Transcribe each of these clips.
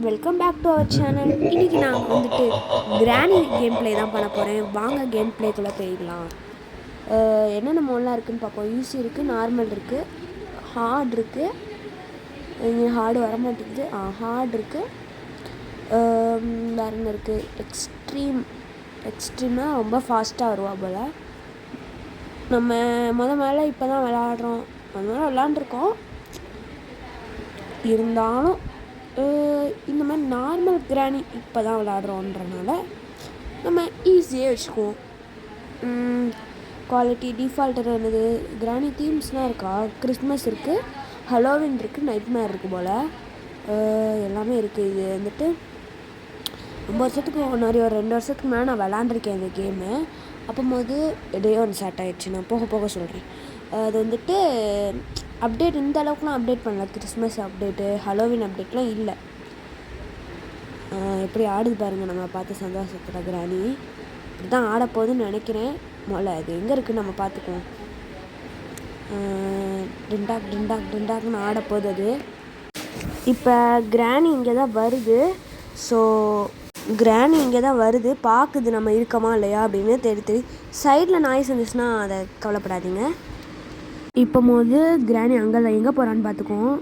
Welcome back to our channel. இன்றைக்கி நாங்கள் வந்துட்டு கிராணி கேம் ப்ளே தான் பண்ண போகிறேன். வாங்க கேம் ப்ளேக்குள்ளே போயிடலாம். என்னென்ன மோடெலாம் இருக்குதுன்னு பார்ப்போம். ஈஸி இருக்குது, நார்மல் இருக்குது, ஹார்ட் இருக்குது. இங்கே ஹார்டு வர மாட்டேங்குது. ஹார்ட் இருக்குது. வேறு என்ன இருக்குது? எக்ஸ்ட்ரீமாக ரொம்ப ஃபாஸ்ட்டாக வருவா போல். நம்ம மேலே இப்போ தான் விளாட்றோம். முதல்ல விளாண்டுருக்கோம். இருந்தாலும் இந்த மாதிரி நார்மல் கிராணி இப்போ தான் விளாட்றோன்றனால நம்ம ஈஸியாக வச்சுக்குவோம். குவாலிட்டி டிஃபால்ட்டர் என்னது, கிராணி தீம்ஸ்லாம் இருக்கா? கிறிஸ்மஸ் இருக்குது, ஹலோவின் இருக்குது, நைட்மேர் இருக்குது போல். எல்லாமே இருக்குது. இது வந்துட்டு ரொம்ப வருஷத்துக்கு முன்னாடி ஒரு 2 வருஷத்துக்கு மேலே நான் விளாண்டுருக்கேன் இந்த கேமு. அப்போது இடையே ஒன்று ஸ்டார்ட் ஆகிடுச்சு. நான் போக போக சொல்கிறேன். அது வந்துட்டு அப்டேட் இந்த அளவுக்குலாம் அப்டேட் பண்ணல. கிறிஸ்மஸ் அப்டேட்டு, ஹலோவின் அப்டேட்லாம் இல்லை. எப்படி ஆடுது பாருங்கள். நம்ம பார்த்து சந்தோஷத்தில் கிராணி இப்படி தான் ஆட போகுதுன்னு நினைக்கிறேன். முதல்ல அது எங்கே இருக்குதுன்னு நம்ம பார்த்துக்குவோம். டிண்டாக் டிண்டாக் டிண்டாக்னு ஆட போகுது அது. இப்போ கிராணி இங்கே தான் வருது. ஸோ கிராணி இங்கே தான் வருது. பார்க்குது நம்ம இருக்கமா இல்லையா அப்படின்னு தேடி சைடில் நாய்ஸ் இருந்துச்சுன்னா அதை கவலைப்படாதீங்க. இப்போ கிராணி அங்கே தான் எங்கே போகிறான்னு பார்த்துக்குவோம்.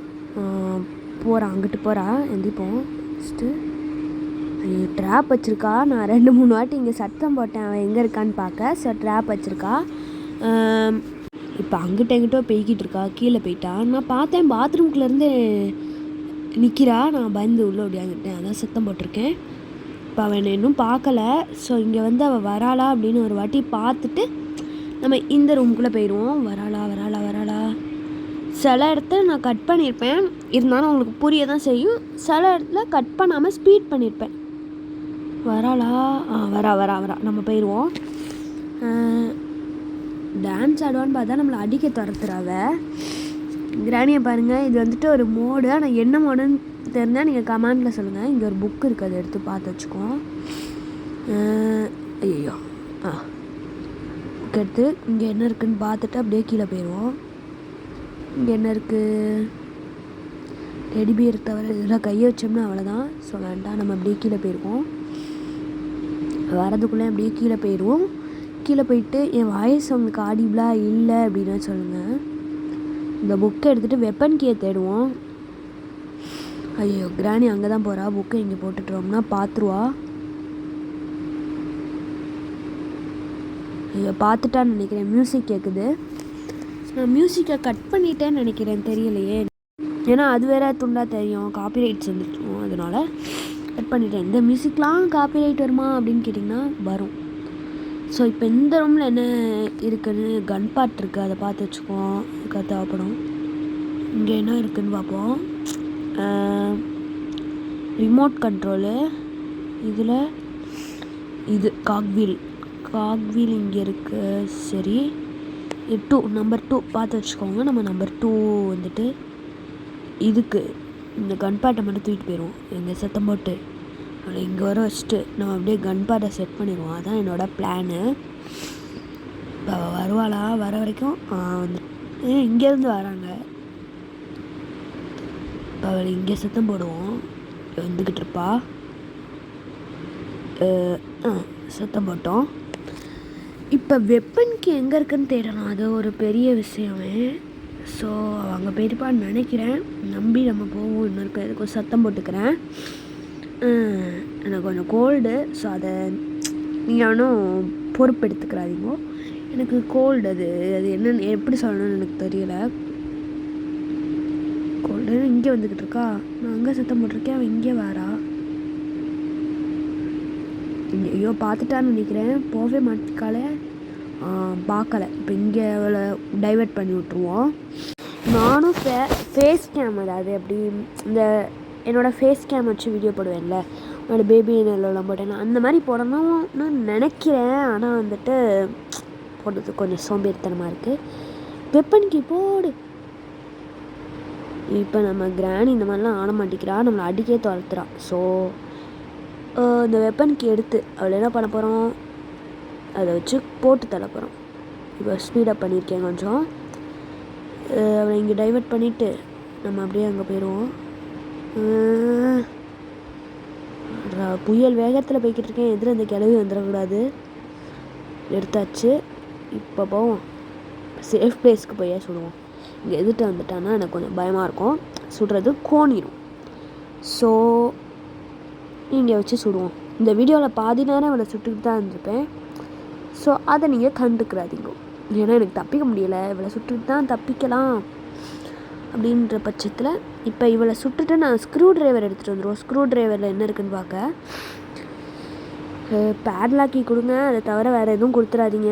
போகிறான், அங்கிட்டு போகிறா. எந்திப்போம். ஃபஸ்ட்டு ட்ராப் வச்சுருக்கா. நான் 2-3 வாட்டி இங்கே சத்தம் போட்டேன் அவன் எங்கே இருக்கான்னு பார்க்க. ஸோ ட்ராப் வச்சுருக்கா. இப்போ எங்கிட்ட போய்கிட்டு இருக்கா. கீழே போயிட்டா. நான் பார்த்தேன் பாத்ரூம்குள்ளேருந்து நிற்கிறா. நான் பயந்து உள்ளே ஓடியாங்கிட்டேன். அதான் சத்தம் போட்டிருக்கேன். இப்போ அவன் இன்னும் பார்க்கல. ஸோ இங்கே அவள் வராளா அப்படின்னு ஒரு வாட்டி பார்த்துட்டு நம்ம இந்த ரூமுக்குள்ளே போயிடுவோம். வராளா. சில இடத்துல நான் கட் பண்ணியிருப்பேன். இருந்தாலும் உங்களுக்கு புரிய தான் செய்யும். சில இடத்துல கட் பண்ணாமல் ஸ்பீட் பண்ணியிருப்பேன். வராளா? வரா. நம்ம போயிடுவோம். டான்ஸ் ஆடுவான்னு பார்த்தா நம்மளை அடிக்க துரத்துறாவ. கிராணியை பாருங்கள். இது வந்துட்டு ஒரு மோடு. ஆனால் என்ன மோடுன்னு தெரிஞ்சால் நீங்கள் கமெண்டில் சொல்லுங்கள். இங்கே ஒரு புக் இருக்குது, அதை எடுத்து பார்த்து வச்சுக்கோம். ஐயோ புக் எடுத்து இங்கே என்ன இருக்குதுன்னு பார்த்துட்டு அப்படியே கீழே போயிடுவோம். இங்கே என்ன இருக்குது? டெடிபியர் தவிர இதெல்லாம் கையை வச்சோம்னா அவ்வளோதான். ஸோ வேண்டாம், நம்ம அப்படியே கீழே போயிடுவோம். வரதுக்குள்ளே அப்படியே கீழே போயிடுவோம். கீழே போயிட்டு என் வாய்ஸ் உங்களுக்கு ஆடிபிளாக இல்லை அப்படின்னா சொல்லுங்கள். இந்த புக்கை எடுத்துகிட்டு வெப்பன் கீயை தேடுவோம். ஐயோ கிராணி அங்கே தான் போகிறா. புக்கை இங்கே போட்டுட்டோம்னா பார்த்துருவா. ஐயோ பார்த்துட்டான்னு நினைக்கிறேன். மியூசிக் கேட்குது. நான் மியூசிக்கை கட் பண்ணிட்டேன்னு நினைக்கிறேன், தெரியலையே. ஏன்னா அது வேறு துண்டாக தெரியும், காப்பிரைட்ஸ் வந்துருக்கும். அதனால் கட் பண்ணிட்டேன். இந்த மியூசிக்லாம் காப்பிரைட் வருமா அப்படின்னு கேட்டிங்கன்னா வரும். ஸோ இப்போ இந்த ரூமில் என்ன இருக்குதுன்னு கன் பார்ட் இருக்குது, அதை பார்த்து வச்சுக்குவோம். தேவைப்படும். இங்கே என்ன இருக்குதுன்னு பார்ப்போம். Remote control. இதில் இது காக்வீல் இங்கே இருக்குது. சரி, நம்பர் 2 பார்த்து வச்சுக்கோங்க. நம்ம நம்பர் 2 வந்துட்டு இதுக்கு இந்த கன் பேட்டை மட்டும் தூக்கிட்டு போயிடுவோம். எங்கள் சத்தம் போட்டு அவளை இங்கே வர வச்சுட்டு நம்ம அப்படியே கன் பேட்டை செட் பண்ணிடுவோம். அதுதான் என்னோடய பிளானு. இப்போ அவள் வருவாளா? வர வரைக்கும் வந்து இங்கேருந்து வராங்க. இப்போ அவளை இங்கே சத்தம் போடுவோம். வந்துக்கிட்டு இருப்பா. சத்தம் போட்டோம். இப்போ வெப்பனுக்கு எங்கே இருக்குன்னு தேடலாம். அது ஒரு பெரிய விஷயமே. ஸோ அங்கே போயிருப்பான்னு நினைக்கிறேன். நம்பி நம்ம போவோம். இன்னொரு எதுக்கும் சத்தம் போட்டுக்கிறேன். எனக்கு கொஞ்சம் கோல்டு. ஸோ அதை நீங்களும் பொறுப்பெடுத்துக்கிறாதீங்க. எனக்கு கோல்டு. அது என்னென்னு எப்படி சொல்லணும்னு எனக்கு தெரியலை. கோல்டு இங்கே வந்துக்கிட்டு இருக்கா. நான் அங்கே சத்தம் போட்டிருக்கேன். அவன் இங்கே வரா. ஐயோ பார்த்துட்டான்னு நினைக்கிறேன். போகவே மாட்டிக்காலே. பார்க்கலை. இப்போ இங்கே அவளை டைவெர்ட் பண்ணி விட்ருவோம். நானும் ஃபேஸ் கேம், அதாவது அப்படி இந்த என்னோடய ஃபேஸ் கேம் வச்சு வீடியோ போடுவேன்ல, என்னோடய பேபி எல்லாம் போட்டேன். அந்த மாதிரி போடணும்னு நினைக்கிறேன். ஆனால் வந்துட்டு போடுறது கொஞ்சம் சோம்பேறித்தனமாக இருக்குது. வெப்பனுக்கு போடு. இப்போ நம்ம கிராணி இந்த மாதிரிலாம் ஆட மாட்டேங்கிறா. நம்மளை அடிக்கே துரத்துறா. ஸோ இந்த வெப்பனுக்கு எடுத்து அவளை என்ன பண்ண போகிறோம், அதை வச்சு போட்டு தள்ள போகிறோம். இப்போ ஸ்பீடப் பண்ணியிருக்கேன் கொஞ்சம். அவளை இங்கே டைவெர்ட் பண்ணிவிட்டு நம்ம அப்படியே அங்கே போயிடுவோம். புயல் வேகத்தில் போய்கிட்டு இருக்கேன், எதிர அந்த கிளவி வந்துடக்கூடாது. எடுத்தாச்சு. இப்போ போவோம், சேஃப் பிளேஸ்க்கு போய் சுடுவோம். இங்கே எதிர்த்து வந்துட்டான்னா எனக்கு கொஞ்சம் பயமாக இருக்கும், சுடுறது கோணிடும். ஸோ இங்கே வச்சு சுடுவோம். இந்த வீடியோவில் பாதி நேரம் அவனை சுட்டுக்கிட்டு தான் இருந்திருப்பேன். ஸோ அதை நீங்கள் கண்டுக்கிறாதீங்க. ஏன்னா எனக்கு தப்பிக்க முடியலை, இவளை சுட்டுக்கிட்டு தான் தப்பிக்கலாம் அப்படின்ற பட்சத்தில் இப்போ இவளை சுட்டுட்டு நான் ஸ்க்ரூ ட்ரைவர் எடுத்துகிட்டு வந்துடுவோம். ஸ்க்ரூ ட்ரைவரில் என்ன இருக்குதுன்னு பார்க்க. பேட்லாக்கி கொடுங்க, அதை தவிர வேறு எதுவும் கொடுத்துடாதீங்க.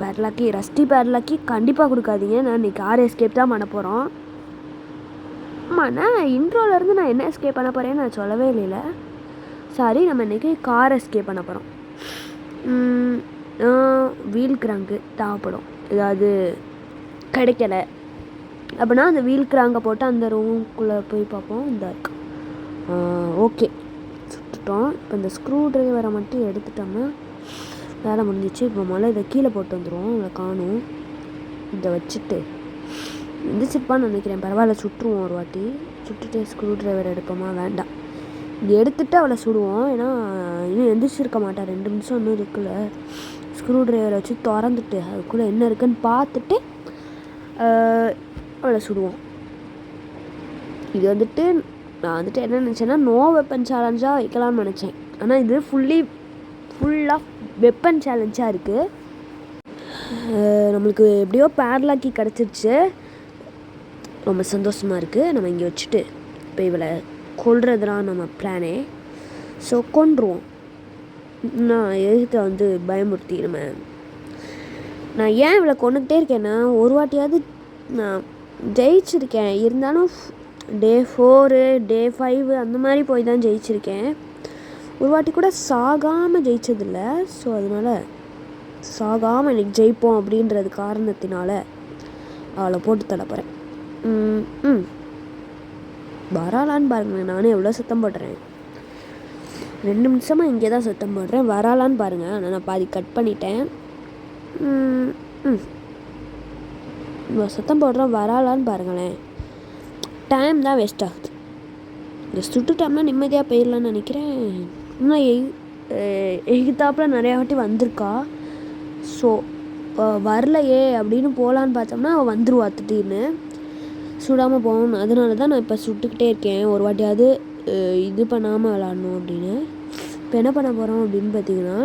பேட்லாக்கி, ரஸ்டி பேட்லாக்கி கண்டிப்பாக கொடுக்காதீங்க. நான் இன்றைக்கி கார் எஸ்கேப் தான் பண்ண போகிறோம். ஆமாம், நான் இன்ட்ரோலேருந்து நான் என்ன எஸ்கேப் பண்ண போகிறேன்னு நான் சொல்லவே இல்லைல்ல. சாரி, நம்ம இன்றைக்கி கார் எஸ்கேப் பண்ண போகிறோம். வீல் கிராங்கு தேவைப்படும், ஏதாவது கிடைக்கல அப்படின்னா அந்த வீல் கிராங்கை போட்டு அந்த ரூம்குள்ளே போய் பார்ப்போம். இந்த இருக்கு. ஓகே, சுட்டுட்டோம். இப்போ இந்த ஸ்க்ரூ ட்ரைவரை மட்டும் எடுத்துட்டோம்னா வேலை முடிஞ்சிச்சு. இப்போ முதல்ல இதை கீழே போட்டு வந்துடுவோம், இதை காணும். இதை வச்சுட்டு எந்திரிச்சிருப்பான்னு நினைக்கிறேன். பரவாயில்ல, சுட்டுருவோம் ஒரு வாட்டி. சுட்டுட்டு ஸ்க்ரூ ட்ரைவர் எடுப்போமா? வேண்டாம், இது எடுத்துகிட்டு அவளை சுடுவோம். ஏன்னா இன்னும் எந்திரிச்சிருக்க மாட்டா, 2 நிமிஷம் இன்னும் இருக்குல்ல. ஸ்க்ரூ ட்ரைவரை வச்சு திறந்துட்டு அதுக்குள்ளே என்ன இருக்குன்னு பார்த்துட்டு அவளை சுடுவோம். இது வந்துட்டு நான் வந்துட்டு என்ன நினச்சேன்னா நோ வெப்பன் சேலஞ்சாக வைக்கலாம்னு நினச்சேன். ஆனால் இது ஃபுல்லாக வெப்பன் சேலஞ்சாக இருக்குது. நம்மளுக்கு எப்படியோ பேட்லாக்கி கிடச்சிருச்சு, ரொம்ப சந்தோஷமாக இருக்குது. நம்ம இங்கே வச்சுட்டு இப்போ இவளை கொல்றதுலாம் நம்ம பிளானே. ஸோ கொன்றுவோம். நான் எதுக்கு வந்து பயமுறுத்தி நான் ஏன் இவளை கொண்டுக்கிட்டே இருக்கேன்னா, ஒரு வாட்டியாவது நான் ஜெயிச்சிருக்கேன். இருந்தாலும் டே 4 டே 5 அந்த மாதிரி போய் தான் ஜெயிச்சிருக்கேன். ஒரு வாட்டி கூட சாகாமல் ஜெயிச்சதில்லை. ஸோ அதனால் சாகாமல் எனக்கு ஜெயிப்போம் அப்படின்றது காரணத்தினால அவளை போட்டு தள்ளப்போகிறேன். வராலான்னு பாருங்களேன், நானே எவ்வளோ சத்தம் போடுறேன். 2 நிமிஷமாக இங்கே தான் சத்தம் போடுறேன். வராலான்னு பாருங்கள். ஆனால் நான் பாதி கட் பண்ணிட்டேன். சத்தம் போடுறேன், வராலான்னு பாருங்களேன். டைம் தான் வேஸ்ட் ஆகுது. இந்த சுட்டுட்டோம்னா நிம்மதியாக போயிடலான்னு நினைக்கிறேன். இன்னும் எகித்தாப்பில் நிறையா வாட்டி வந்திருக்கா. ஸோ வரலையே அப்படின்னு போகலான்னு பார்த்தோம்னா அவள் வந்துடுவா திடீர்னு. சுடாமல் போகணும். அதனால தான் நான் இப்போ சுட்டுக்கிட்டே இருக்கேன், ஒரு வாட்டியாவது இது பண்ணாமல் விளாடணும் அப்படின்னு. இப்போ என்ன பண்ண போகிறோம் அப்படின்னு பார்த்தீங்கன்னா,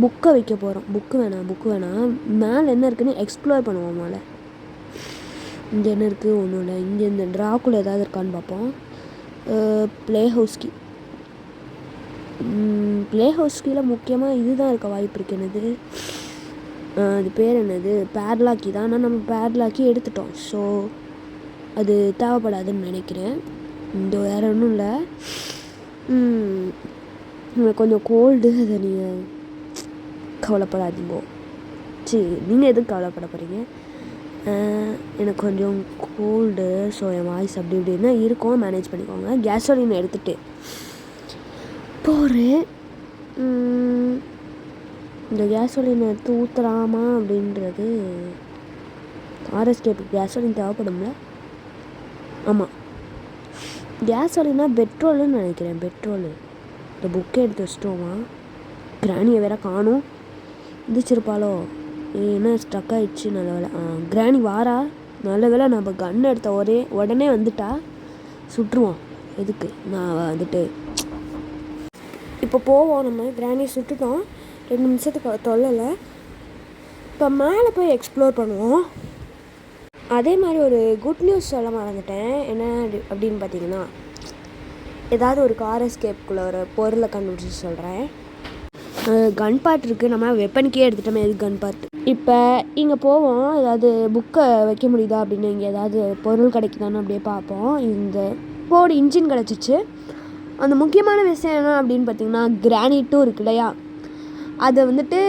புக்கை வைக்க போகிறோம். புக்கு வேணாம், மேலே என்ன இருக்குதுன்னு எக்ஸ்ப்ளோர் பண்ணுவோம். மேலே இங்கே என்ன இருக்குது? ஒன்றும் இல்லை. இங்கே இந்த ட்ராக்குள்ள ஏதாவது இருக்கான்னு பார்ப்போம். ப்ளே ஹவுஸ் கீழே முக்கியமாக இதுதான் இருக்க வாய்ப்பு இருக்குது. என்னது அது பேர் என்னது? பேட்லாக்கி தான். ஆனால் நம்ம பேட்லாக்கி எடுத்துட்டோம். ஸோ அது தேவைப்படாதுன்னு நினைக்கிறேன். இந்த வேறு ஒன்றும் இல்லை. கொஞ்சம் கோல்டு, அதை நீங்கள் கவலைப்படாதீங்க. சரி, நீங்கள் எதுவும் கவலைப்பட போகிறீங்க? எனக்கு கொஞ்சம் கோல்டு. ஸோ என் வாய்ஸ் அப்படி இப்படின்னா இருக்கும், மேனேஜ் பண்ணிக்கோங்க. கேஸோலின் எடுத்துகிட்டு போகிறேன். இந்த கேஸோலின் எடுத்து ஊற்றலாமா அப்படின்றது. ஆர்எஸ்கேப்புக்கு கேஸோலின் தேவைப்படும்ல? ஆமாம், கேஸோலினா பெட்ரோல்னு நினைக்கிறேன். பெட்ரோலு. இந்த புக்கை எடுத்து வச்சிட்டோமா? கிராணியை வேற காணும். எந்திரிச்சிருப்பாளோ? என்ன ஸ்ட்ரக் ஆகிடுச்சு. நல்ல வேலை. கிராணி வாரா, நல்ல வேலை. நம்ம கன் எடுத்த உடனே வந்துட்டா. சுட்டுருவோம். எதுக்கு நான் வந்துட்டு இப்போ போவோம். நம்ம கிராணியை சுட்டுட்டோம், 2 நிமிஷத்துக்கு தொல்லலை. இப்போ மேலே போய் எக்ஸ்ப்ளோர் பண்ணுவோம். அதே மாதிரி ஒரு குட் நியூஸ் சொல்ல மறந்துட்டேன். என்ன அப்படின்னு பார்த்தீங்கன்னா, ஏதாவது ஒரு கார் எஸ்கேப்புக்குள்ளே ஒரு பொருளை கண்டுபிடிச்சி சொல்கிறேன். கன் பார்ட் இருக்குது. நம்ம வெப்பனுக்கே எடுத்துட்டோமே, எது கன் பார்ட். இப்போ இங்கே போவோம், ஏதாவது புக்கை வைக்க முடியுதா அப்படின்னு. இங்கே ஏதாவது பொருள் கிடைக்குதான்னு அப்படியே பார்ப்போம். இந்த போர்டு இன்ஜின் கிடச்சிச்சு. அந்த முக்கியமான விஷயம் என்ன அப்படின்னு பார்த்தீங்கன்னா, கிரானைட்டும் இருக்கு இல்லையா, அதை வந்துட்டு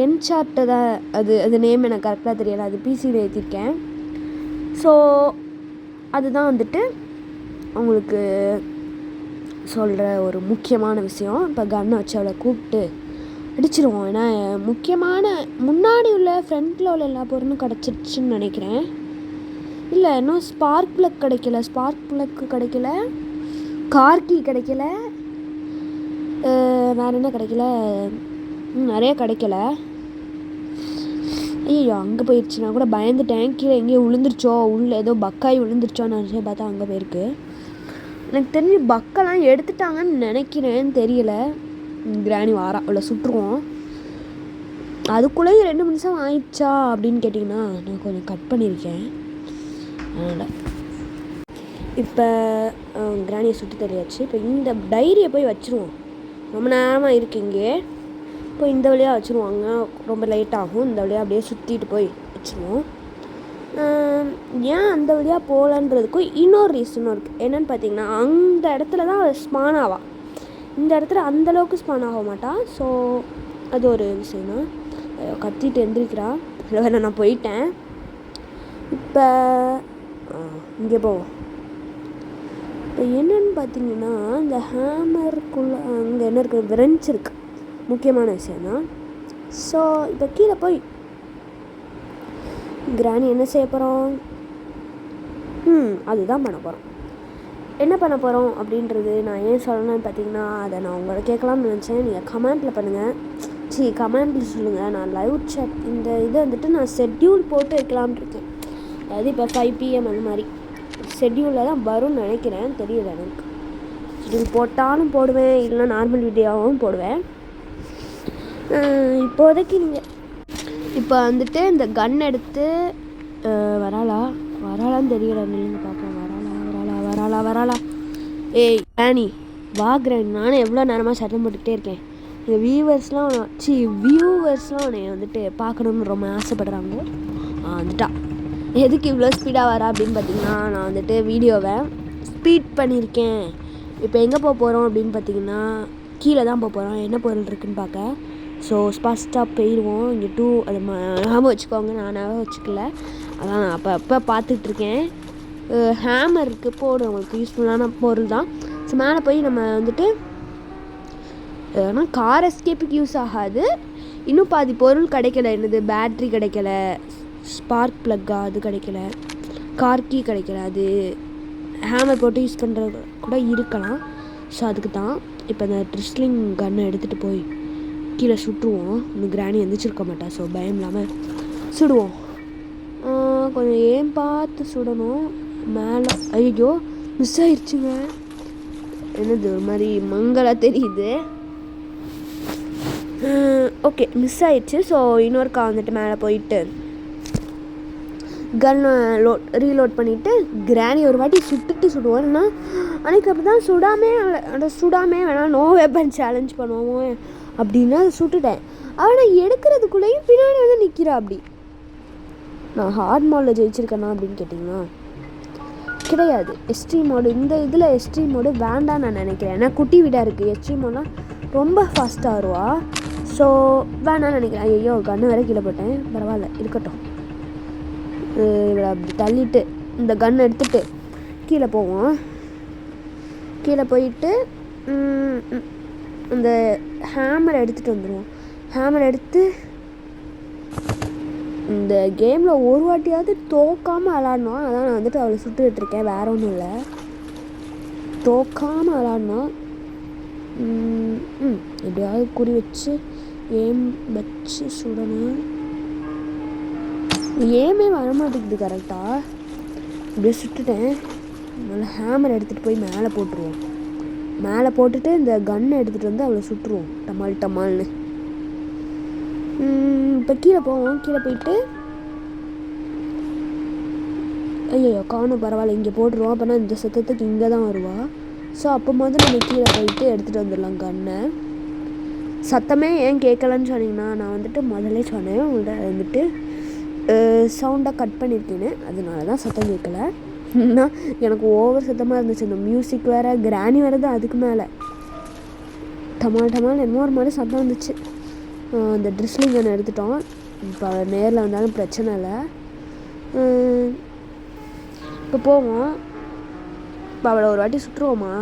என்சார்ட்டு தான். அது நேம் எனக்கு கரெக்டாக தெரியலை, அது பிசியில் ஏற்றிருக்கேன். ஸோ அதுதான் வந்துட்டு உங்களுக்கு சொல்கிற ஒரு முக்கியமான விஷயம். இப்போ கன்னை வச்சு அவளை கூப்பிட்டு அடிச்சிருவோம். ஏன்னா முக்கியமான முன்னாடி உள்ள ஃப்ரண்ட்டில் உள்ள எல்லா பொருளும் கிடச்சிருச்சுன்னு நினைக்கிறேன். இல்லை, இன்னும் ஸ்பார்க் ப்ளக் கிடைக்கல. கார்கி கிடைக்கல. வேறு என்ன கிடைக்கல, நிறைய கிடைக்கல. ஐயோ அங்கே போயிடுச்சு. நான் கூட பயந்துட்டேன், கீழே எங்கேயோ விழுந்துருச்சோ, உள்ளே ஏதோ பக்காய் விழுந்துருச்சோன்னு நினச்சி பார்த்தா அங்கே போயிருக்கு. எனக்கு தெரிஞ்சு பக்கெல்லாம் எடுத்துட்டாங்கன்னு நினைக்கிறேன்னு தெரியல. கிராணி வாரா அவளை சுட்டுருவோம். அதுக்குள்ளேயே 2 நிமிஷம் ஆயிடுச்சா அப்படின்னு கேட்டிங்கன்னா நான் கொஞ்சம் கட் பண்ணியிருக்கேன். அதனால் இப்போ கிராணியை சுட்டு தெரியாச்சு. இப்போ இந்த டைரியை போய் வச்சுருவோம். ரொம்ப நேரமாக இருக்கு இங்கே. இப்போ இந்த வழியாக வச்சுருவாங்க, ரொம்ப லேட் ஆகும். இந்த வழியாக அப்படியே சுற்றிட்டு போய் வச்சுருவோம். ஏன் அந்த வழியாக போகலன்றதுக்கும் இன்னொரு ரீசனும் இருக்குது. என்னென்னு பார்த்தீங்கன்னா, அந்த இடத்துல தான் ஸ்பான் ஆவா. இந்த இடத்துல அந்தளவுக்கு ஸ்பான் ஆக மாட்டான். ஸோ அது ஒரு விஷயம் தான். கத்திட்டு எந்திரிக்கிறா. வேறு நான் போயிட்டேன். இப்போ இங்கே போவோம். இப்போ என்னென்னு பார்த்தீங்கன்னா, இந்த ஹேமருக்குள்ளே அங்கே என்ன இருக்குது, விரஞ்ச் இருக்குது, முக்கியமான விஷயந்தான். ஸோ இப்போ கீழே போய் கிராணி என்ன செய்ய போகிறோம், அதுதான் பண்ண போகிறோம். என்ன பண்ண போகிறோம் அப்படின்றது நான் ஏன் சொல்லணும்னு பார்த்தீங்கன்னா, அதை நான் உங்களை கேட்கலாம்னு நினச்சேன். நீங்கள் கமெண்ட்டில் பண்ணுங்கள், கமெண்ட்டில் சொல்லுங்கள். நான் லைவ் சாட் இந்த இதை வந்துட்டு நான் ஷெட்யூல் போட்டு வைக்கலாம்னு இருக்கேன். அதாவது இப்போ 5 PM அந்த மாதிரி ஷெட்யூலில் தான் வரும்னு நினைக்கிறேன், தெரியல எனக்கு. ஷெட்யூல் போட்டாலும் போடுவேன், இல்லைனா நார்மல் வீடியோவும் போடுவேன். இப்போதைக்கு நீங்கள் இப்போ வந்துட்டு இந்த கன் எடுத்து வராளான்னு தெரியல. நீங்கள் பார்க்கலாம். வராளா. ஏய் கிராணி, வா கிராணி. நானும் எவ்வளோ நேரமாக சட்டம் போட்டுக்கிட்டே இருக்கேன். எங்கள் வியூவர்ஸ்லாம் உன்னை வந்துட்டு பார்க்கணுன்னு ரொம்ப ஆசைப்படுறாங்க. வந்துட்டா. எதுக்கு இவ்வளோ ஸ்பீடாக வரா அப்படின்னு பார்த்தீங்கன்னா, நான் வந்துட்டு வீடியோவை ஸ்பீட் பண்ணியிருக்கேன். இப்போ எங்கே போக போகிறோம் அப்படின்னு பார்த்தீங்கன்னா, கீழே தான் போக போகிறோம். என்ன பொருள் இருக்குதுன்னு பார்க்க. ஸோ ஃபாஸ்ட்டாக போயிடுவோம். இங்கே 2 அது ஞாபகம் வச்சுக்கோங்க, நான் ஞாபகம் வச்சுக்கல. அதான் நான் அப்போ பார்த்துட்ருக்கேன். ஹேமருக்கு போடும், உங்களுக்கு யூஸ்ஃபுல்லான பொருள் தான். ஸோ மேலே போய் நம்ம வந்துட்டு, ஆனால் கார் எஸ்கேப்புக்கு யூஸ் ஆகாது. இன்னும் பாதி பொருள் கிடைக்கல. என்னது, பேட்ரி கிடைக்கல, ஸ்பார்க் ப்ளக்கா அது கிடைக்கல, கார் கீ கிடைக்கல. அது ஹேமர் போட்டு யூஸ் பண்ணுறது கூட இருக்கலாம். ஸோ அதுக்கு தான் இப்போ இந்த ட்ரிஸ்லிங் கன்னை எடுத்துகிட்டு போய் கீழே சுட்டுருவோம். இன்னும் கிராணி எந்திரிச்சிருக்க மாட்டா. ஸோ பயம் இல்லாமல் சுடுவோம். கொஞ்சம் ஏன் பார்த்து சுடணும். மேலே ஐயோ மிஸ் ஆயிடுச்சுங்க. என்னது ஒரு மாதிரி மங்கலாக தெரியுது. ஓகே மிஸ் ஆயிடுச்சு. ஸோ இன்னொருக்கா வந்துட்டு மேலே போயிட்டு கன்னை ரீலோட் பண்ணிவிட்டு கிராணி ஒரு வாட்டி சுடுவோம். இல்லைன்னா அன்றைக்கி அப்படி தான் சுடாமே வேணாம், நோ வெப்பன் சேலஞ்ச் பண்ணுவோம் அப்படின்னா சுட்டுட்டேன். ஆனால் எடுக்கிறதுக்குள்ளேயும் பின்னாடி வந்து நிற்கிறா. அப்படி நான் ஹார்ட் மோடில் ஜெயிச்சிருக்கேனா அப்படின்னு கேட்டிங்கன்னா கிடையாது. எக்ஸ்ட்ரீம் மோடு, இந்த இதில் எக்ஸ்ட்ரீம் மோடு வேண்டான்னு நான் நினைக்கிறேன். ஏன்னா குட்டி வீடாக இருக்குது. எக்ஸ்ட்ரீம் மோட்லாம் ரொம்ப ஃபாஸ்ட்டாக வருவா. ஸோ வேணான்னு நினைக்கிறேன். ஐயோ கன்று வேறு கீழே போட்டேன். பரவாயில்ல இருக்கட்டும். இவளை அப்படி தள்ளிட்டு இந்த கன் எடுத்துகிட்டு கீழே போவோம். கீழே போயிட்டு இந்த ஹேமரை எடுத்துகிட்டு வந்துடுவோம். ஹேமரை எடுத்து இந்த கேமில் ஒரு வாட்டியாவது தோக்காமல் விளாட்ணும். அதான் நான் வந்துட்டு அவளை சுட்டுக்கிட்டுருக்கேன். வேறு ஒன்றும் இல்லை, தோக்காமல் விளாட்ணும். எப்படியாவது குறி வச்சு ஏம் வச்சு சுடணும். ஏமே வரமாட்டேங்குது கரெக்டாக. இப்படியே சுட்டுட்டேன். நல்லா ஹேமரை எடுத்துகிட்டு போய் மேலே போட்டுருவோம். மேலே போட்டுட்டு இந்த கன்னை எடுத்துகிட்டு வந்து அவளை சுட்டுருவோம் டமால்னு. இப்போ கீழே போவோம். கீழே போயிட்டு ஐயோ காணும், பரவாயில்ல இங்கே போட்டுருவோம். அப்போனா இந்த சத்தத்துக்கு இங்கே தான் வருவா. ஸோ அப்போ நம்ம கீழே போயிட்டு எடுத்துகிட்டு வந்துடலாம் கன்னை. சத்தமே ஏன் கேட்கலன்னு சொன்னீங்கன்னா, நான் வந்துட்டு முதல்ல சொன்னேன் உங்கள்கிட்ட வந்துட்டு சவுண்டாக கட் பண்ணியிருக்கேன்னு. அதனால தான் சத்தம் கேட்கல. எனக்கு ஓவர் சத்தமாக இருந்துச்சு. இந்த மியூசிக் வேறு, கிராணி வேறு தான் அதுக்கு மேலே டமால் என்னமோ ஒரு மாதிரி சத்தம் வந்துச்சு. அந்த ட்ரிஸ்லிங் கன் எடுத்துட்டோம். இப்போ நேரில் வந்தாலும் பிரச்சனை இல்லை. இப்போ போவோம். இப்போ அவளை ஒரு வாட்டி சுட்டுருவோமா,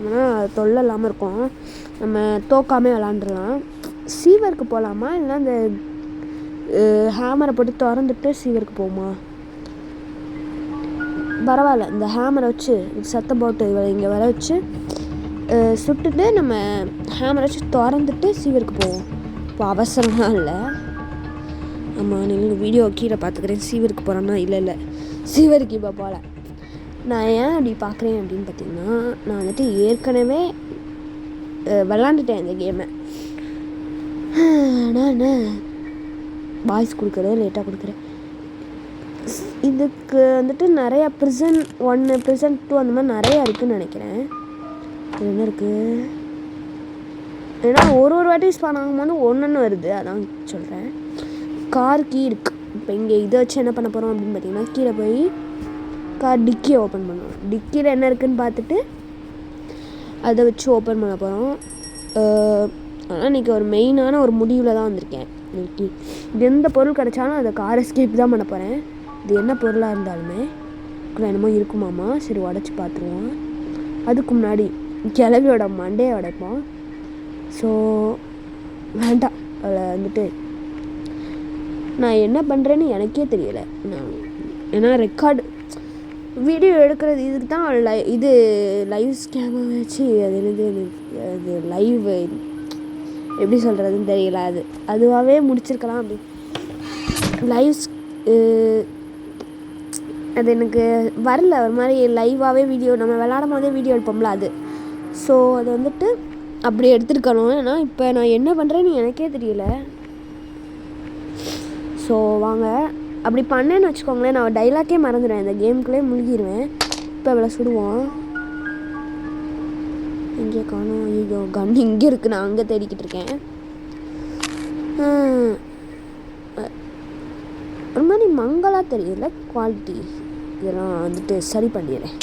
ஏன்னா தொல்லை இல்லாமல் இருக்கும். நம்ம தோக்காமே விளாண்டுடலாம். சீவருக்கு போகலாமா, இல்லைனா இந்த ஹேமரை போட்டு திறந்துட்டு சீவருக்கு போகுமா? பரவாயில்ல, இந்த ஹேமரை வச்சு சத்தம் போட்டு இவளை இங்கே வர வச்சு சுட்டுட்டு நம்ம ஹேமரை வச்சு திறந்துட்டு சீவருக்கு போவோம். இப்போ அவசரம்லாம் இல்லை. ஆமாம், நீங்கள் வீடியோ கீழே பார்த்துக்கிறேன். சீவருக்கு போகிறோன்னா இல்லை சீவருக்கு இப்போ போகல. நான் ஏன் அப்படி பார்க்குறேன் அப்படின்னு பார்த்தீங்கன்னா, நான் வந்துட்டு ஏற்கனவே விளாண்டுட்டேன் இந்த கேமை. ஆனால் என்ன வாய்ஸ் கொடுக்குறது லேட்டாக கொடுக்குறேன். இதுக்கு வந்துட்டு நிறையா ப்ரிசன் 1 ப்ரிசன் 2 அந்த மாதிரி நிறையா இருக்குதுன்னு நினைக்கிறேன். என்ன இருக்குது, ஏன்னா ஒரு வாட்டி ஸ்பான் ஆகும்போது ஒன்று வருது, அதான் சொல்கிறேன். கார் கீ இருக்குது. இப்போ இங்கே இதை வச்சு என்ன பண்ண போகிறோம் அப்படின்னு பார்த்தீங்கன்னா, கீழே போய் கார் டிக்கியை ஓப்பன் பண்ணுவோம். டிக்கியில் என்ன இருக்குதுன்னு பார்த்துட்டு அதை வச்சு ஓப்பன் பண்ண போகிறோம். ஆனால் இன்றைக்கி ஒரு மெயினான ஒரு முடிவில் தான் வந்திருக்கேன். இன்னைக்கு எந்த பொருள் கிடச்சாலும் அதை கார் எஸ்கேப் தான் பண்ண போகிறேன். இது என்ன பொருளாக இருந்தாலுமே என்னமோ இருக்குமாம்மா. சரி, உடச்சி பார்த்துருவோம். அதுக்கு முன்னாடி கிளவியோட மண்டையை உடைப்போம். ஸோ வேண்டாம், அதில் வந்துட்டு நான் என்ன பண்ணுறேன்னு எனக்கே தெரியலை. ஏன்னா ரெக்கார்டு வீடியோ எடுக்கிறது இதுக்கு தான் இது லைவ் ஸ்கேமை வச்சு அது லைவ் எப்படி சொல்கிறதுன்னு தெரியல. அதுவாகவே முடிச்சிருக்கலாம். அப்படி லைவ் அது எனக்கு வரல. ஒரு மாதிரி லைவாகவே வீடியோ நம்ம விளாடும் போதே வீடியோ எடுப்போம்ல அது. ஸோ அது வந்துட்டு அப்படி எடுத்துருக்கணும். ஏன்னா இப்போ நான் என்ன பண்ணுறேன்னு எனக்கே தெரியல. ஸோ வாங்க, அப்படி பண்ணேன்னு வச்சுக்கோங்களேன், நான் டைலாக்கே மறந்துடுவேன், இந்த கேமுக்குள்ளே முழுகிடுவேன். இப்போ இவ்வளோ சுடுவோம். இங்கே காணும். ஐயோ, கன் இங்கே இருக்குது, நான் அங்கே தேடிக்கிட்டு இருக்கேன். ஒரு மாதிரி மங்களாக தெரியல குவாலிட்டி. இதெல்லாம் வந்துட்டு சரி பண்ணிடுறேன்.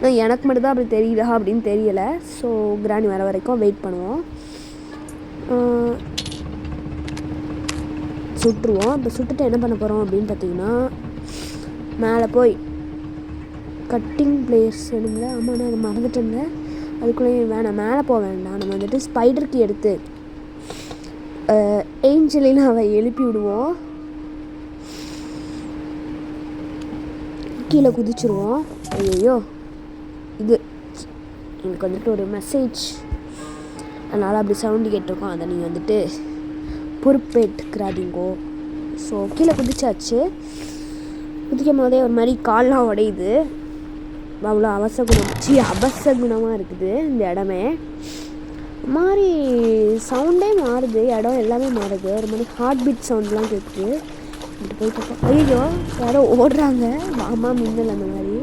நான் எனக்கு மட்டும்தான் அப்படி தெரியல அப்படின்னு தெரியலை. ஸோ கிராணி வர வரைக்கும் வெயிட் பண்ணுவோம். சுட்டுருவோம். இப்போ சுட்டுட்டு என்ன பண்ண போகிறோம் அப்படின்னு பார்த்தீங்கன்னா, மேலே போய் கட்டிங் பிளேஸ் வேணுங்கள. ஆமாம், நான் அதை மறந்துட்டேங்க. அதுக்குள்ளேயே வேணாம், மேலே போக வேண்டாம். நம்ம வந்துட்டு ஸ்பைடருக்கு எடுத்து ஏஞ்சலின்னு அவ எழுப்பி விடுவோம். கீழே குதிச்சிருவோம். ஐயோ, இது எனக்கு வந்துட்டு ஒரு மெசேஜ், அதனால் அப்படி சவுண்டு கேட்டிருக்கோம். அதை நீங்கள் வந்துட்டு பொறுப்பேற்றுக்கிறாதீங்கோ. ஸோ கீழே குதிச்சாச்சு. குதிக்கும் போதே ஒரு மாதிரி கால்லாம் உடையுது. அவ்வளோ அபசகுணமாக இருக்குது இந்த இடமே. மாதிரி சவுண்டே மாறுது, இடம் எல்லாமே மாறுது. ஒரு மாதிரி ஹார்ட் பீட் சவுண்ட்லாம் கேட்குது. இங்கிட்ட போய் பார்ப்போம். ஐயோ, யாரோ ஓடுறாங்க, மாமா மின்னல் அந்த மாதிரி.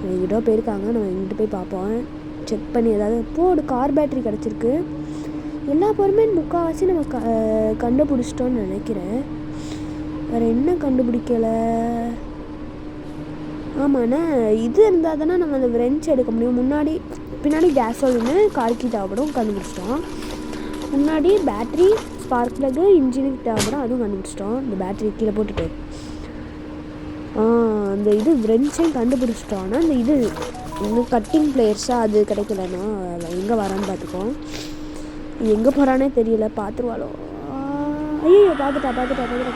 எங்கிட்ட போயிருக்காங்க. நம்ம எங்கிட்ட போய் பார்ப்போம், செக் பண்ணி ஏதாவது போடு. கார் பேட்ரி கிடச்சிருக்கு. எல்லா பொருளுமே முக்கால்வாசி நம்ம கண்டுபிடிச்சிட்டோன்னு நினைக்கிறேன். வேறு என்ன கண்டுபிடிக்கலை? ஆமாண்ணா, இது இருந்தால் தானே நம்ம அந்த ரெஞ்ச் எடுக்க முடியும். பின்னாடி கேஸோல் ஒன்று கார்க்கு தேவைப்படும், கண்டுபிடிச்சிட்டோம். முன்னாடி பேட்ரி, ஸ்பார்க் ப்ளக்கு, இன்ஜினுக்கு தேவைப்படும், அதுவும் கண்டுபிடிச்சிட்டோம். இந்த பேட்ரி கீழே போட்டுட்டு அந்த இது ரெஞ்சையும் கண்டுபிடிச்சிட்டோம். ஆனால் அந்த இது இன்னும் கட்டிங் பிளேயர்ஸாக அது கிடைக்கலன்னா எங்கே வரான்னு பார்த்துக்கோம். எங்கே போகிறானே தெரியல. பார்த்துருவாளோ? ஐயோ, பார்த்துட்டா.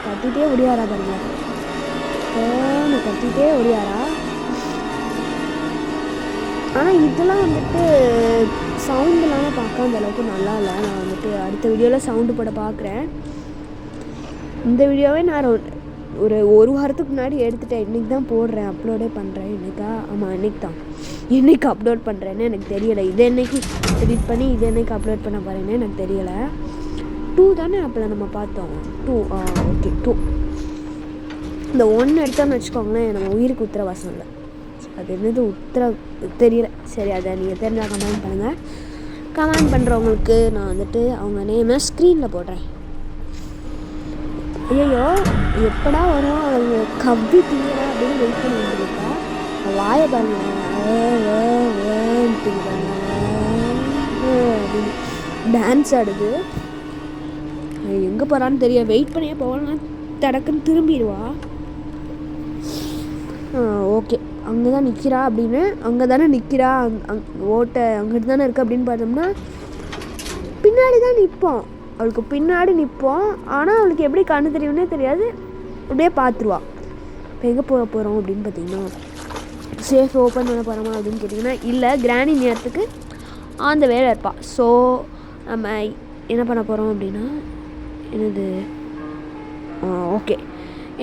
கட்டிகிட்டே ஒடியாரா பாருங்க. கட்டிகிட்டே ஒடியாரா. ஆனால் இதெல்லாம் வந்துட்டு சவுண்டுலாம் பார்க்க அந்த அளவுக்கு நல்லா இல்லை. நான் வந்துட்டு அடுத்த வீடியோவில் சவுண்டு போட பார்க்குறேன். இந்த வீடியோவே நான் ஒரு வாரத்துக்கு முன்னாடி எடுத்துட்டேன். இன்றைக்கி தான் போடுறேன், அப்லோடே பண்ணுறேன். இன்றைக்கி அப்லோட் பண்ணுறேன்னு எனக்கு தெரியலை. இதை என்னைக்கு எடிட் பண்ணி இதை என்னைக்கு அப்லோட் பண்ண போகிறேன்னு எனக்கு தெரியலை. 2 தானே அப்போல நம்ம பார்த்தோம். 2 ஓகே 2. இந்த 1 எடுத்தோன்னு வச்சுக்கோங்களேன், நம்ம உயிருக்கு உத்தரவாசம் இல்லை. அது என்னது தெரியல. சரி, அதை நீங்கள் தெரிஞ்சால் கமெண்ட் பண்ணுங்கள். கமெண்ட் பண்ணுறவங்களுக்கு நான் வந்துட்டு அவங்க நேமை ஸ்க்ரீனில் போடுறேன். ஐயோ, எப்படா வரும் அவங்க கவ்வி தீவிர அப்படின்னு வெயிட் பண்ணி வந்துருக்கா. வாயை பாருங்க, அப்படின்னு டான்ஸ் ஆடுது. எங்கே போகிறான்னு தெரிய வெயிட் பண்ணியே போகலாம். தடக்குன்னு திரும்பிடுவா. ஓகே, அங்கே தான் நிற்கிறா அப்படின்னு, அங்கே தானே நிற்கிறா, ஓட்டை அங்கிட்டு தானே இருக்குது அப்படின்னு பார்த்தோம்னா பின்னாடி தான் நிற்போம். அவளுக்கு பின்னாடி நிற்போம். ஆனால் அவளுக்கு எப்படி கண்ணு தெரியும்னே தெரியாது, அப்படியே பார்த்துருவா. இப்போ எங்கே போக போகிறோம் அப்படின்னு பார்த்தீங்கன்னா, சேஃப் ஓப்பன் பண்ண போகிறோமா அப்படின்னு கேட்டிங்கன்னா இல்லை. கிராணி நேரத்துக்கு அந்த வேலை இருப்பாள். ஸோ நம்ம என்ன பண்ண போகிறோம் அப்படின்னா என்னது ஓகே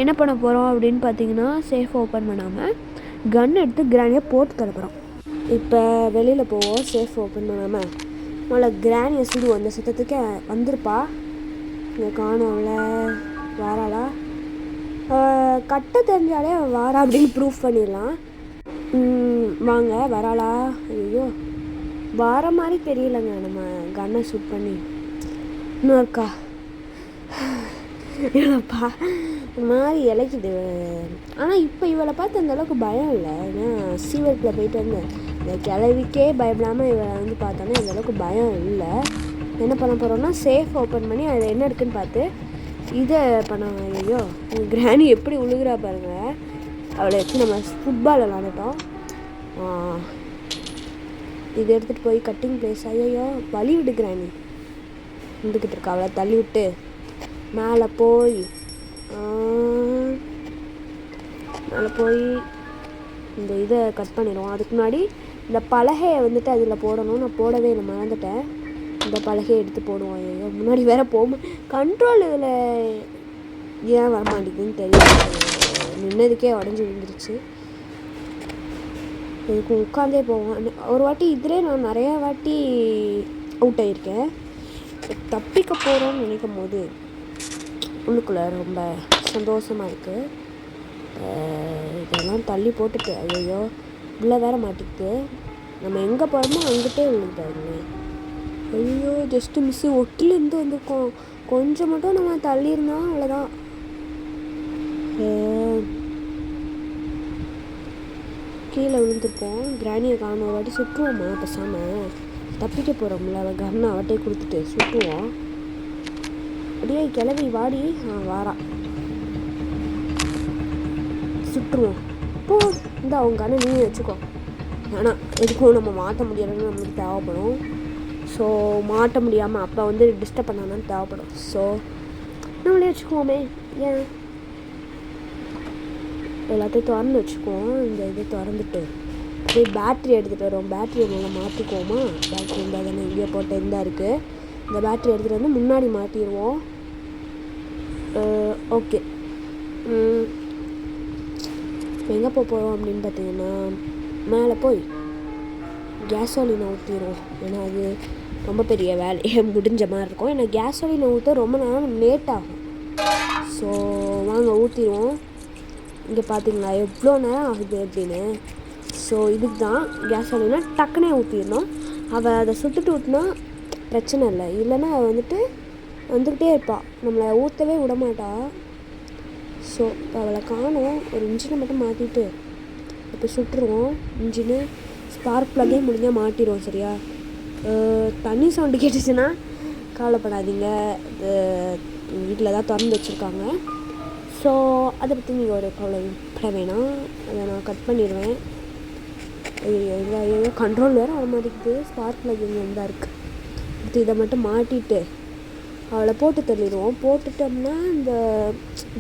என்ன பண்ண போகிறோம் அப்படின்னு பார்த்தீங்கன்னா சேஃப் ஓப்பன் பண்ணாமல் கன் எடுத்து கிராணியை போட்டு தரப்போகிறோம். இப்போ வெளியில் போவோம். சேஃப் ஓப்பன் பண்ணாமல் முதல்ல கிராணியை சுடுவோம். அந்த சத்தத்துக்கே வந்திருப்பா. இங்கே காணும்ல வாராளா, கட்ட தெரிஞ்சாலே வாரா அப்படின்னு ப்ரூஃப் பண்ணிடலாம். வாங்க வராளா. ஐயோ வார மாதிரி தெரியலங்க நம்ம கன்னை ஷூட் பண்ணி. இன்னொருக்கா இவளைப்பா இந்த மாதிரி இலைக்குது. ஆனால் இப்போ இவளை பார்த்து அந்தளவுக்கு பயம் இல்லை. ஏன்னா சீவரத்தில் போயிட்டு வந்து இந்த கிளவிக்கே பயப்படாமல் இவளை வந்து பார்த்தோன்னா அந்தளவுக்கு பயம் இல்லை. என்ன பண்ண போகிறோம்னா சேஃப் ஓப்பன் பண்ணி அதில் என்ன இருக்குதுன்னு பார்த்து இதை பண்ணாங்க. ஐயோ கிராணி எப்படி உழுகுறா பாருங்க. அவளை வச்சு நம்ம ஃபுட்பால் விளாண்டுட்டோம். இதை எடுத்துகிட்டு போய் கட்டிங் பிளேஸ். ஐயோ வலி விடு கிராணி இருந்துக்கிட்டு இருக்கா. அவளை தள்ளி விட்டு மேலே போய் இந்த இதை கட் பண்ணிடுவோம். அதுக்கு முன்னாடி இந்த பலகையை வந்துட்டு அதில் போடணும். நான் போடவே இல்லை, மறந்துட்டேன். இந்த பலகையை எடுத்து போடுவோம். ஐயோ முன்னாடி வேற கண்ட்ரோல் இதில் ஏன் வரமாட்டேங்குதுன்னு தெரியல. நின்னதுக்கே உடஞ்சி விழுந்துருச்சு. இதுக்கு உட்காந்தே போவோம். ஒரு வாட்டி இதிலே நான் நிறையா வாட்டி அவுட் ஆகியிருக்கேன். தப்பிக்க போகிறோன்னு நினைக்கும் போது உள்ளுக்குள்ளே ரொம்ப சந்தோஷமாக இருக்குது. இதெல்லாம் தள்ளி போட்டுட்டு ஐயோ உள்ளே வேற மாட்டிக்கிட்டு நம்ம எங்கே போகிறோமோ அங்கிட்டே விழுந்தாருங்க. ஐயோ ஜஸ்ட்டு மிஸ்ஸு ஒட்டிலேருந்து வந்திருக்கோம். கொஞ்சம் மட்டும் நம்ம தள்ளியிருந்தோம் அவ்வளோதான். கீழே விழுந்துருப்போம். கிராணியை காணும். ஒரு வாட்டி சுட்டுருவோம்மா பேசாமல். தப்பிக்க போகிறோம்ல அவள் கண்ணை அவட்டே கொடுத்துட்டு சுட்டுவோம். அப்படியே கிளவி வாடி வாரா சுட்டுருவோம். இப்போ இந்த அவங்க கண்ணை நீ வச்சுக்கோ. ஆனால் எதுக்கும் நம்ம மாட்ட முடியலைன்னு நம்மளுக்கு தேவைப்படும். ஸோ மாட்ட முடியாமல் அப்போ வந்து டிஸ்டர்ப் பண்ணான்னு தேவைப்படும். ஸோ நம்மளே வச்சுக்குவோமே. ஏன் எல்லாத்தையும் திறந்து வச்சுக்குவோம். இந்த இதை திறந்துட்டு போய் பேட்ரி எடுத்துகிட்டு வரோம். பேட்ரியை நல்லா மாற்றிக்குவோமா. பேட்ரி இருந்தால் தானே இங்கே போட்ட இருந்தால் இருக்குது. இந்த பேட்ரி எடுத்துகிட்டு வந்து முன்னாடி மாட்டிடுவோம். ஓகே இப்போ எங்கே போகிறோம் அப்படின்னு பார்த்தீங்கன்னா மேலே போய் கேஸோலினை ஊற்றிடுவோம். ஏன்னா அது ரொம்ப பெரிய வேலையை முடிஞ்ச மாதிரி இருக்கும். ஏன்னா கேஸோலினை ஊற்ற ரொம்ப நேரம் லேட் ஆகும். ஸோ வாங்க ஊற்றிடுவோம். இங்கே பார்த்தீங்களா எவ்வளோ நேரம் ஆகுது அப்படின்னு. ஸோ இதுக்கு தான் கேஸோலினா டக்குனே ஊற்றிடணும். அவள் அதை சுட்டுட்டு ஊற்றினா பிரச்சனை இல்லை. இல்லைன்னா அவள் வந்துக்கிட்டே இருப்பாள், நம்மளை ஊற்றவே விட மாட்டா. ஸோ இப்போ அவளை காணும். ஒரு இன்ஜினை மட்டும் மாற்றிட்டு இப்போ சுட்டுருவோம். இன்ஜினு ஸ்பார்க் ப்ளக்கே முடிஞ்சால் மாட்டிடுவோம். சரியா தண்ணி சவுண்டு கேட்டுச்சுன்னா கவலைப்படாதீங்க, வீட்டில் தான் திறந்து வச்சுருக்காங்க. ஸோ அதை பற்றி நீங்கள் ஒரு கவலைப்பட வேணாம். அதை நான் கட் பண்ணிடுவேன். ஐயோ கண்ட்ரோல் வேறு வர மாட்டேங்குது. ஸ்பார்க் ப்ளக் இங்கே இருந்தால் இருக்குது. அடுத்து இதை மட்டும் மாட்டிட்டு அவளை போட்டு தள்ளிடுவோம். போட்டுட்டோம்னா இந்த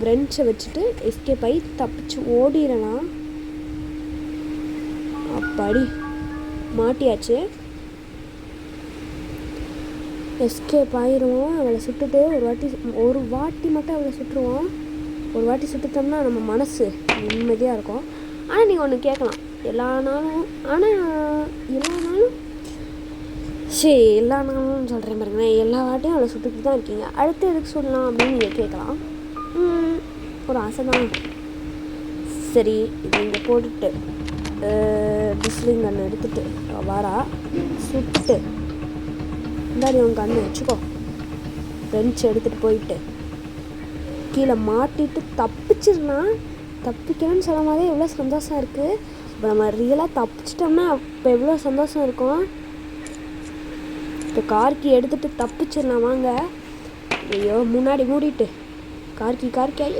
பிரெஞ்சை வச்சுட்டு எஸ்கேப் ஆகி தப்பிச்சு ஓடிடலாம். அப்பாடி மாட்டியாச்சு. எஸ்கேப் ஆயிடுவோம். அவளை சுட்டுட்டு ஒரு வாட்டி மட்டும் அவளை சுட்டுருவோம். ஒரு வாட்டி சுட்டுட்டோம்னா நம்ம மனசு நிம்மதியாக இருக்கும். ஆனால் நீங்கள் ஒன்று கேட்கலாம், எல்லா நாளும் எல்லா நாளும் சொல்கிறேன் பாருங்களேன், எல்லா வாட்டியும் அவளை சுட்டுட்டு தான் இருக்கீங்க, அடுத்து எதுக்கு சொல்லலாம் அப்படின்னு நீங்கள் கேட்கலாம். ஒரு ஆசை தான். சரி இது இங்கே போட்டுட்டு டிஸ்லிங் கண்ணை எடுத்துட்டு வாரா சுட்டு இந்தாடி உன் கண்ணை வச்சுக்கோ. பெஞ்ச் எடுத்துகிட்டு போயிட்டு கீழே மாட்டிட்டு தப்பிக்கணும்னு சொல்லும் போதே எவ்வளோ சந்தோஷம் இருக்குது. இப்போ நம்ம ரியலாக தப்பிச்சிட்டோம்னா இப்போ எவ்வளோ சந்தோஷம் இருக்கும். இப்போ கார்கி எடுத்துகிட்டு தப்பிச்சிடலாம் வாங்க. ஐயோ முன்னாடி மூடிட்டு கார்கி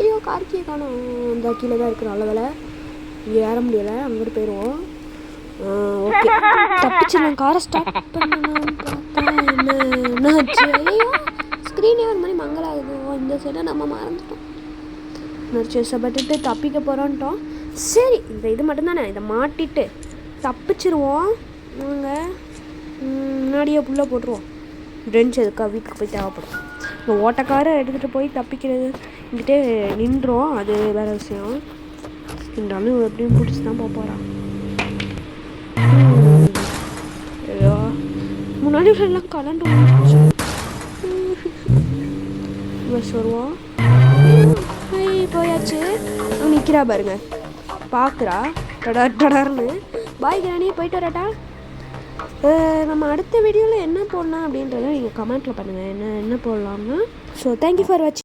ஐயோ கார்கியை காணும். அந்த கீழே தான் இருக்கிற நல்ல வேலை, இங்கே ஏற முடியலை, அங்கிட்டு போயிடுவோம். ஓகே தப்பிச்சிடலாம். காரை ஸ்டார்ட் பண்ணலான்னு பார்த்தா என்னாச்சு, ஐயோ ஸ்க்ரீனே ஒரு மாதிரி மங்கலாகுது. இந்த சைடை நம்ம மறந்துட்டோம். நடிச்சப்பட்டுட்டு தப்பிக்க போகிறோன்ட்டோம். சரி இந்த இது மட்டும்தானே, இதை மாட்டிட்டு தப்பிச்சிருவோம். வாங்க முன்னாடியே புள்ள போட்டுருவோம். ப்ரெஞ்ச் எதுக்கா வீட்டுக்கு போய் தேவைப்படும். இந்த ஓட்டக்காரை எடுத்துகிட்டு போய் தப்பிக்கிறது இங்கிட்டே நின்றோம், அது வேறு விஷயம். இருந்தாலும் எப்படியும் பிடிச்சி தான் போகிறான். ஐயோ முன்னாடி எல்லாம் கலண்டு பஸ் வருவோம். போயாச்சு. நிற்கிறா பாருங்க, பார்க்குறா டடர்னு. பாய் கிராணி, போயிட்டு வராட்டா. நம்ம அடுத்த வீடியோவில் என்ன போடலாம் அப்படின்றத நீங்கள் கமெண்ட்டில் பண்ணுங்கள், என்ன போடலாம்னா. ஸோ தேங்க்யூ ஃபார் வாட்சிங்.